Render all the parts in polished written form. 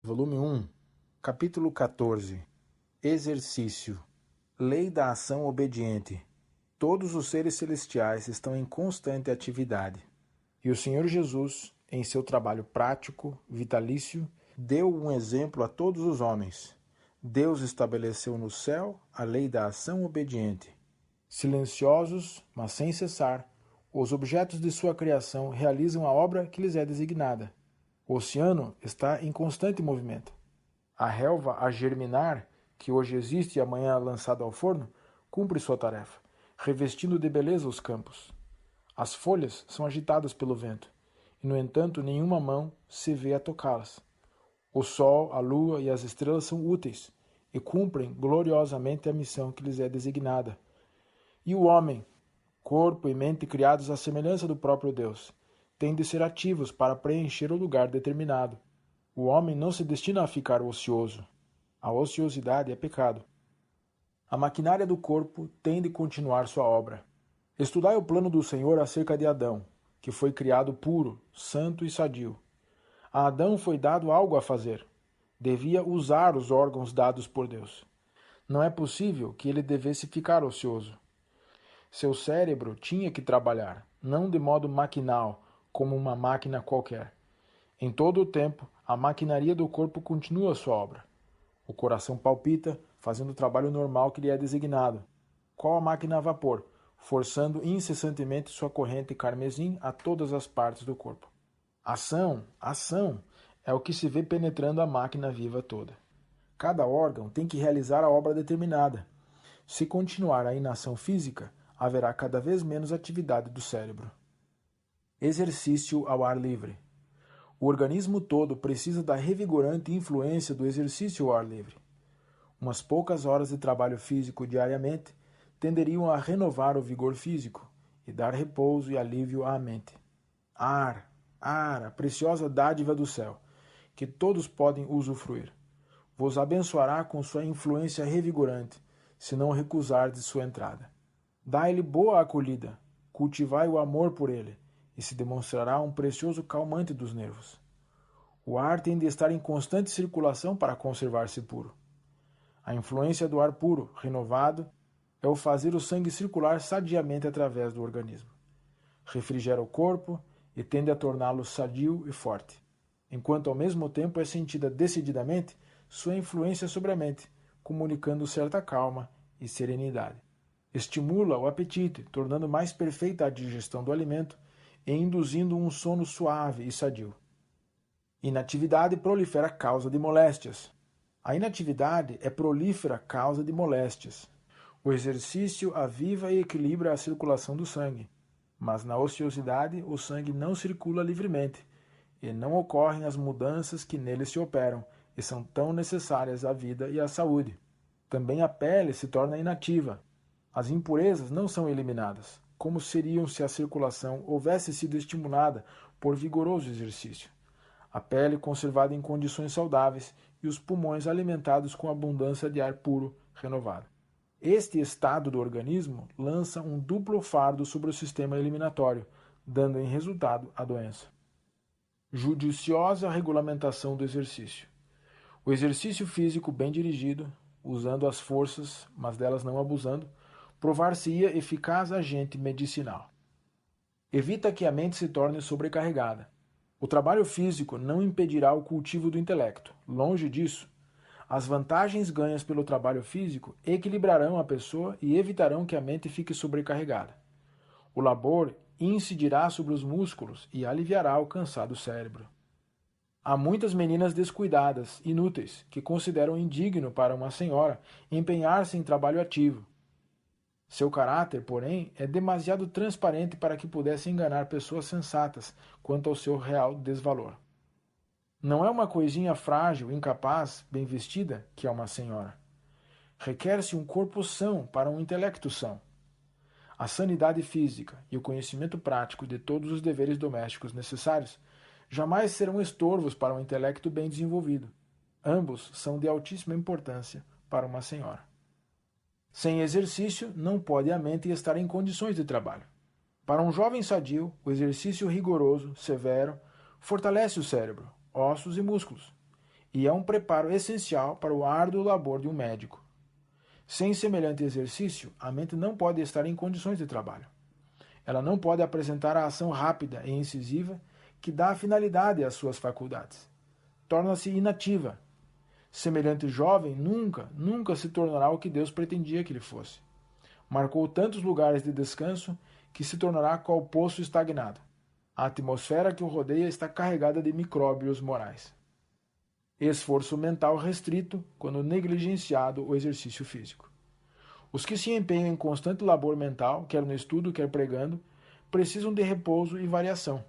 Volume 1, Capítulo 14. Exercício. Lei da ação obediente. Todos os seres celestiais estão em constante atividade. E o Senhor Jesus, em seu trabalho prático, vitalício, deu um exemplo a todos os homens. Deus estabeleceu no céu a lei da ação obediente. Silenciosos, mas sem cessar, os objetos de sua criação realizam a obra que lhes é designada. O oceano está em constante movimento. A relva a germinar, que hoje existe e amanhã lançada ao forno, cumpre sua tarefa, revestindo de beleza os campos. As folhas são agitadas pelo vento, e no entanto nenhuma mão se vê a tocá-las. O sol, a lua e as estrelas são úteis, e cumprem gloriosamente a missão que lhes é designada. E o homem, corpo e mente criados à semelhança do próprio Deus, têm de ser ativos para preencher o lugar determinado. O homem não se destina a ficar ocioso. A ociosidade é pecado. A maquinária do corpo tem de continuar sua obra. Estudai o plano do Senhor acerca de Adão, que foi criado puro, santo e sadio. A Adão foi dado algo a fazer. Devia usar os órgãos dados por Deus. Não é possível que ele devesse ficar ocioso. Seu cérebro tinha que trabalhar, não de modo maquinal, como uma máquina qualquer. Em todo o tempo, a maquinaria do corpo continua sua obra. O coração palpita, fazendo o trabalho normal que lhe é designado. Qual a máquina a vapor, forçando incessantemente sua corrente carmesim a todas as partes do corpo. Ação, é o que se vê penetrando a máquina viva toda. Cada órgão tem que realizar a obra determinada. Se continuar a inação física, haverá cada vez menos atividade do cérebro. Exercício ao ar livre. O organismo todo precisa da revigorante influência do exercício ao ar livre. Umas poucas horas de trabalho físico diariamente tenderiam a renovar o vigor físico e dar repouso e alívio à mente. Ar, a preciosa dádiva do céu, que todos podem usufruir. Vos abençoará com sua influência revigorante, se não recusardes sua entrada. Dai-lhe boa acolhida, cultivai o amor por ele, e se demonstrará um precioso calmante dos nervos. O ar tem de estar em constante circulação para conservar-se puro. A influência do ar puro, renovado, é o fazer o sangue circular sadiamente através do organismo. Refrigera o corpo e tende a torná-lo sadio e forte, enquanto ao mesmo tempo é sentida decididamente sua influência sobre a mente, comunicando certa calma e serenidade. Estimula o apetite, tornando mais perfeita a digestão do alimento e induzindo um sono suave e sadio. Inatividade prolifera causa de moléstias. A inatividade é prolífera causa de moléstias. O exercício aviva e equilibra a circulação do sangue, mas na ociosidade o sangue não circula livremente e não ocorrem as mudanças que nele se operam e são tão necessárias à vida e à saúde. Também a pele se torna inativa. As impurezas não são eliminadas, como seriam se a circulação houvesse sido estimulada por vigoroso exercício. A pele conservada em condições saudáveis e os pulmões alimentados com abundância de ar puro renovado. Este estado do organismo lança um duplo fardo sobre o sistema eliminatório, dando em resultado a doença. Judiciosa regulamentação do exercício. O exercício físico bem dirigido, usando as forças, mas delas não abusando, provar-se-ia eficaz agente medicinal. Evita que a mente se torne sobrecarregada. O trabalho físico não impedirá o cultivo do intelecto. Longe disso, as vantagens ganhas pelo trabalho físico equilibrarão a pessoa e evitarão que a mente fique sobrecarregada. O labor incidirá sobre os músculos e aliviará o cansado cérebro. Há muitas meninas descuidadas, inúteis, que consideram indigno para uma senhora empenhar-se em trabalho ativo. Seu caráter, porém, é demasiado transparente para que pudesse enganar pessoas sensatas quanto ao seu real desvalor. Não é uma coisinha frágil, incapaz, bem vestida, que é uma senhora. Requer-se um corpo são para um intelecto são. A sanidade física e o conhecimento prático de todos os deveres domésticos necessários jamais serão estorvos para um intelecto bem desenvolvido. Ambos são de altíssima importância para uma senhora. Sem exercício, não pode a mente estar em condições de trabalho. Para um jovem sadio, o exercício rigoroso, severo, fortalece o cérebro, ossos e músculos, e é um preparo essencial para o árduo labor de um médico. Sem semelhante exercício, a mente não pode estar em condições de trabalho. Ela não pode apresentar a ação rápida e incisiva que dá finalidade às suas faculdades. Torna-se inativa. Semelhante jovem nunca se tornará o que Deus pretendia que ele fosse. Marcou tantos lugares de descanso que se tornará qual poço estagnado. A atmosfera que o rodeia está carregada de micróbios morais. Esforço mental restrito quando negligenciado o exercício físico. Os que se empenham em constante labor mental, quer no estudo, quer pregando, precisam de repouso e variação.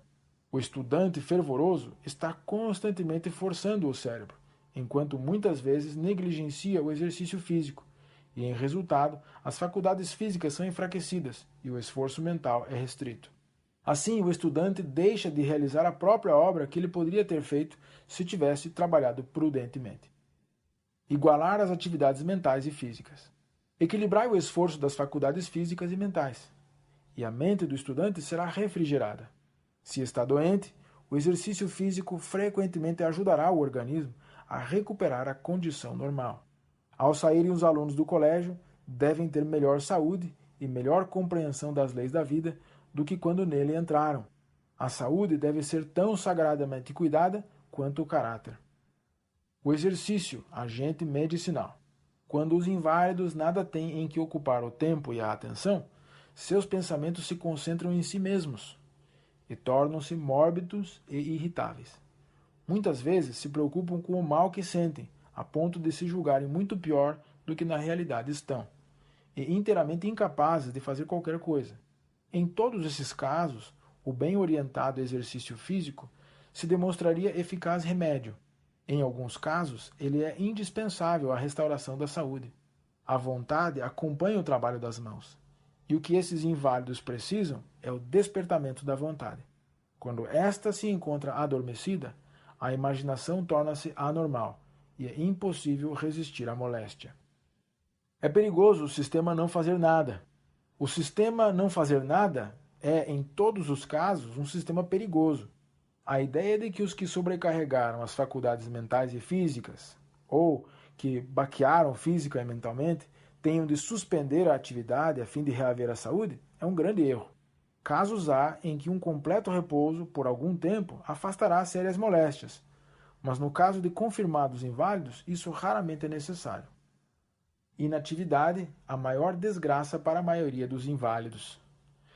O estudante fervoroso está constantemente forçando o cérebro, enquanto muitas vezes negligencia o exercício físico, e, em resultado, as faculdades físicas são enfraquecidas e o esforço mental é restrito. Assim, o estudante deixa de realizar a própria obra que ele poderia ter feito se tivesse trabalhado prudentemente. Igualar as atividades mentais e físicas. Equilibrai o esforço das faculdades físicas e mentais, e a mente do estudante será refrigerada. Se está doente, o exercício físico frequentemente ajudará o organismo a recuperar a condição normal. Ao saírem os alunos do colégio, devem ter melhor saúde e melhor compreensão das leis da vida do que quando nele entraram. A saúde deve ser tão sagradamente cuidada quanto o caráter. O exercício, agente medicinal. Quando os inválidos nada têm em que ocupar o tempo e a atenção, seus pensamentos se concentram em si mesmos e tornam-se mórbidos e irritáveis. Muitas vezes se preocupam com o mal que sentem, a ponto de se julgarem muito pior do que na realidade estão, e inteiramente incapazes de fazer qualquer coisa. Em todos esses casos, o bem orientado exercício físico se demonstraria eficaz remédio. Em alguns casos, ele é indispensável à restauração da saúde. A vontade acompanha o trabalho das mãos, e o que esses inválidos precisam é o despertamento da vontade. Quando esta se encontra adormecida, a imaginação torna-se anormal e é impossível resistir à moléstia. É perigoso o sistema não fazer nada. O sistema não fazer nada é, em todos os casos, um sistema perigoso. A ideia de que os que sobrecarregaram as faculdades mentais e físicas, ou que baquearam física e mentalmente, tenham de suspender a atividade a fim de reaver a saúde, é um grande erro. Casos há em que um completo repouso, por algum tempo, afastará sérias moléstias, mas no caso de confirmados inválidos, isso raramente é necessário. Inatividade, a maior desgraça para a maioria dos inválidos.